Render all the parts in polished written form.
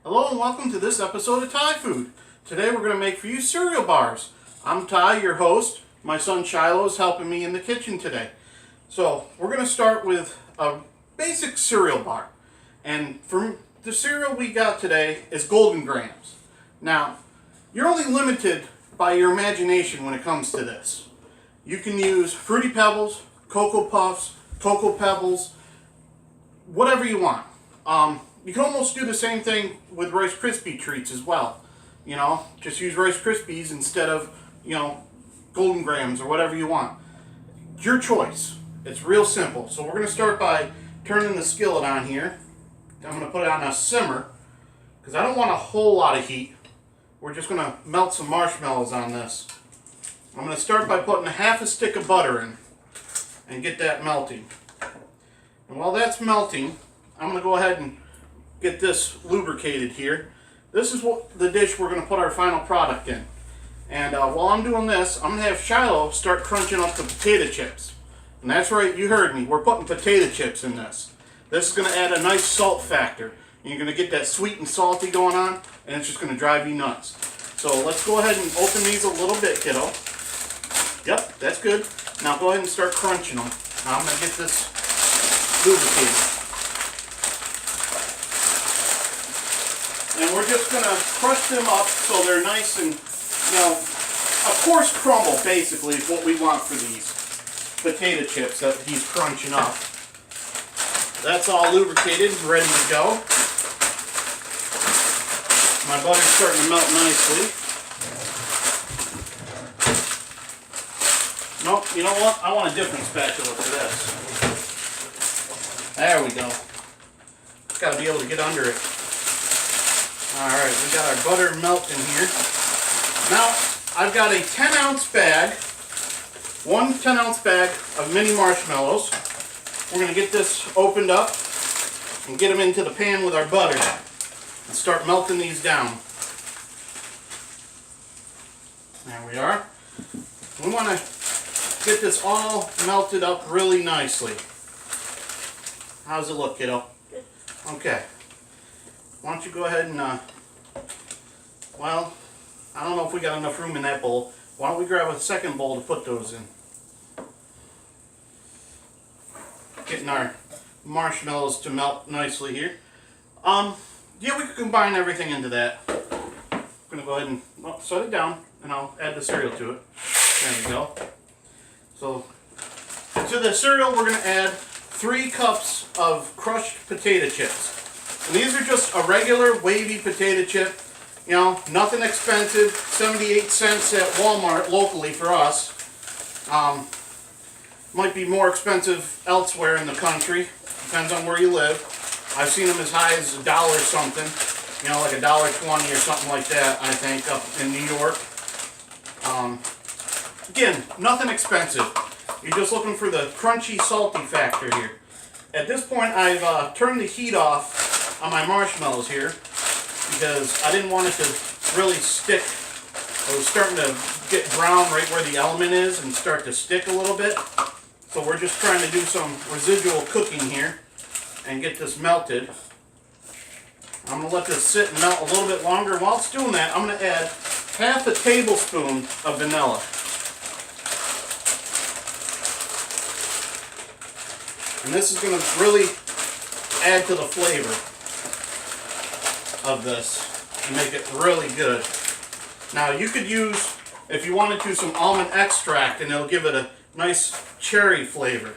Hello and welcome to this episode of Thai Food. Today we're going to make for you cereal bars. I'm Ty, your host. My son Shiloh is helping me in the kitchen today. So we're going to start with a basic cereal bar. And for the cereal we got today is Golden Grahams. Now, you're only limited by your imagination when it comes to this. You can use Fruity Pebbles, Cocoa Puffs, Cocoa Pebbles, whatever you want. You can almost do the same thing with Rice Krispie treats as well. You know, just use Rice Krispies instead of, Golden Grahams or whatever you want. It's your choice. It's real simple. So we're going to start by turning the skillet on here. I'm going to put it on a simmer because I don't want a whole lot of heat. We're just going to melt some marshmallows on this. I'm going to start by putting half a stick of butter in and get that melting. And while that's melting, I'm going to go ahead and get this lubricated here. This is the dish we're going to put our final product in. And while I'm doing this, I'm going to have Shiloh start crunching up the potato chips. And that's right, you heard me. We're putting potato chips in this. This is going to add a nice salt factor. And you're going to get that sweet and salty going on, and it's just going to drive you nuts. So let's go ahead and open these a little bit, kiddo. Yep, that's good. Now go ahead and start crunching them. Now I'm going to get this lubricated. And we're just going to crush them up so they're nice and, a coarse crumble, basically, is what we want for these potato chips that he's crunching up. That's all lubricated, ready to go. My butter's starting to melt nicely. Nope, you know what? I want a different spatula for this. There we go. Just got to be able to get under it. Alright, we got our butter melting here. Now, I've got a 10-ounce bag, one 10-ounce bag of mini marshmallows. We're going to get this opened up and get them into the pan with our butter and start melting these down. There we are. We want to get this all melted up really nicely. How's it look, kiddo? Good. Okay. Why don't you go ahead and, well, I don't know if we got enough room in that bowl. Why don't we grab a second bowl to put those in? Getting our marshmallows to melt nicely here. Yeah, we could combine everything into that. I'm going to go ahead and set it down, and I'll add the cereal to it. There we go. So, to the cereal, we're going to add 3 cups of crushed potato chips. And these are just a regular wavy potato chip. Nothing expensive. 78 cents at Walmart locally for us. Might be more expensive elsewhere in the country. Depends on where you live. I've seen them as high as $1 something. Like $1.20 or something like that, I think, up in New York. Again, nothing expensive. You're just looking for the crunchy, salty factor here. At this point, I've turned the heat off on my marshmallows here because I didn't want it to really stick. It was starting to get brown right where the element is and start to stick a little bit. So we're just trying to do some residual cooking here and get this melted. I'm going to let this sit and melt a little bit longer. While it's doing that, I'm going to add half a tablespoon of vanilla. And this is going to really add to the flavor of this and make it really good. Now you could use, if you wanted to, some almond extract, and it'll give it a nice cherry flavor,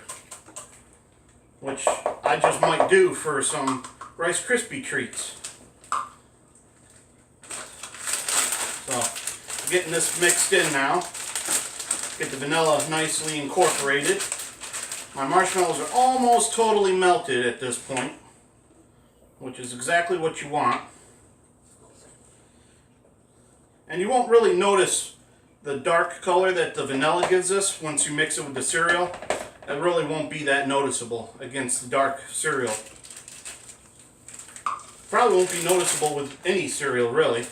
which I just might do for some Rice Krispie treats. So, getting this mixed in now. Get the vanilla nicely incorporated. My marshmallows are almost totally melted at this point, which is exactly what you want. And you won't really notice the dark color that the vanilla gives us once you mix it with the cereal. It really won't be that noticeable against the dark cereal. Probably won't be noticeable with any cereal, really,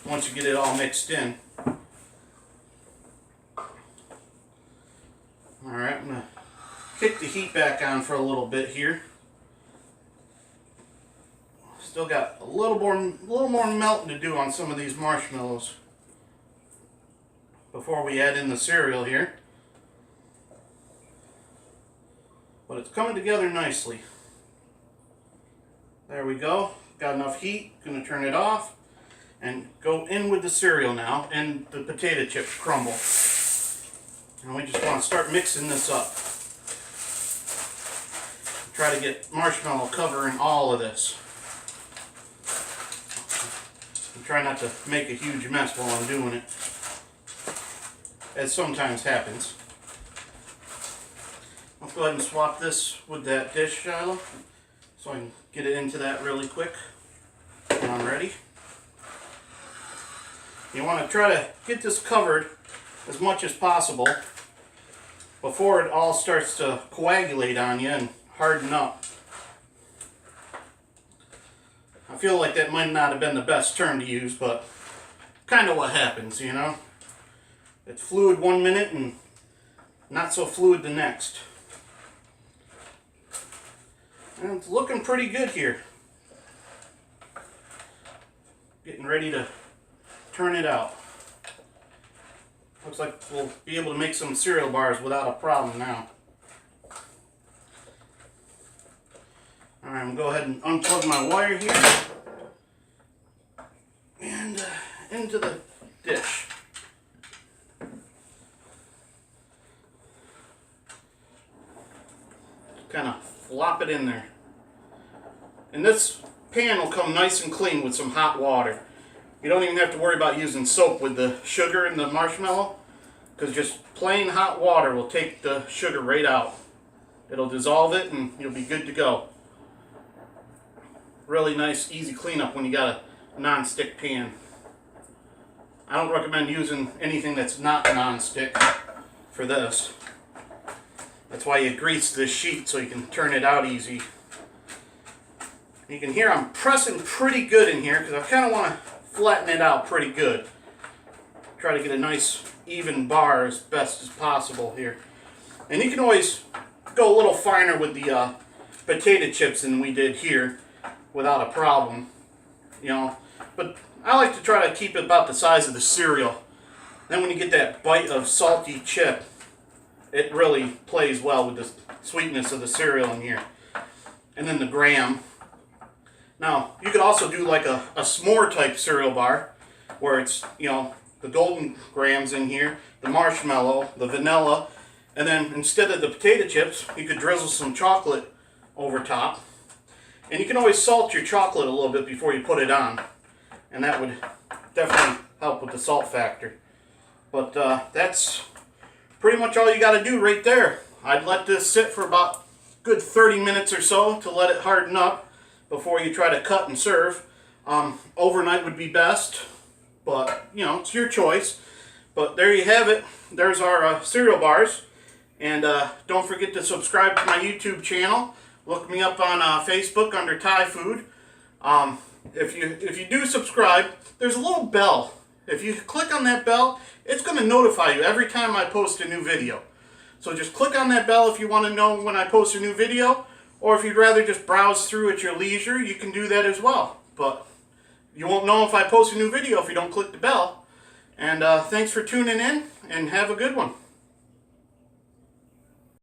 once you get it all mixed in. Alright, I'm going to kick the heat back on for a little bit here. Still got a little more melting to do on some of these marshmallows before we add in the cereal here. But it's coming together nicely. There we go. Got enough heat. Gonna turn it off and go in with the cereal now and the potato chip crumble. And we just want to start mixing this up. Try to get marshmallow covering all of this. And try not to make a huge mess while I'm doing it, as sometimes happens. Let's go ahead and swap this with that dish, Shiloh, so I can get it into that really quick when I'm ready. You want to try to get this covered as much as possible before it all starts to coagulate on you and harden up. I feel like that might not have been the best term to use, but kind of what happens, you know? It's fluid one minute and not so fluid the next. And it's looking pretty good here. Getting ready to turn it out. Looks like we'll be able to make some cereal bars without a problem now. Alright, I'm going to go ahead and unplug my wire here. And into the dish. Kind of flop it in there. And this pan will come nice and clean with some hot water. You don't even have to worry about using soap with the sugar and the marshmallow, because just plain hot water will take the sugar right out. It'll dissolve it and you'll be good to go. Really nice, easy cleanup when you got a non-stick pan. I don't recommend using anything that's not non-stick for this. That's why you grease this sheet so you can turn it out easy. You can hear I'm pressing pretty good in here because I kind of want to flatten it out pretty good. Try to get a nice even bar as best as possible here. And you can always go a little finer with the potato chips than we did here without a problem, you know. But I like to try to keep it about the size of the cereal. Then when you get that bite of salty chip, it really plays well with the sweetness of the cereal in here. And then the graham. Now, you could also do like a s'more type cereal bar, where it's, you know, the golden grahams in here, the marshmallow, the vanilla, and then instead of the potato chips, you could drizzle some chocolate over top. And you can always salt your chocolate a little bit before you put it on, and that would definitely help with the salt factor. But that's pretty much all you got to do right there. I'd let this sit for about a good 30 minutes or so to let it harden up before you try to cut and serve. Overnight would be best, but you know, it's your choice. But there you have it. There's our cereal bars. And don't forget to subscribe to my YouTube channel. Look me up on Facebook under Thai Food. If you do subscribe, there's a little bell. If you click on that bell, it's going to notify you every time I post a new video. So just click on that bell if you want to know when I post a new video. Or if you'd rather just browse through at your leisure, you can do that as well. But you won't know if I post a new video if you don't click the bell. And thanks for tuning in, and have a good one.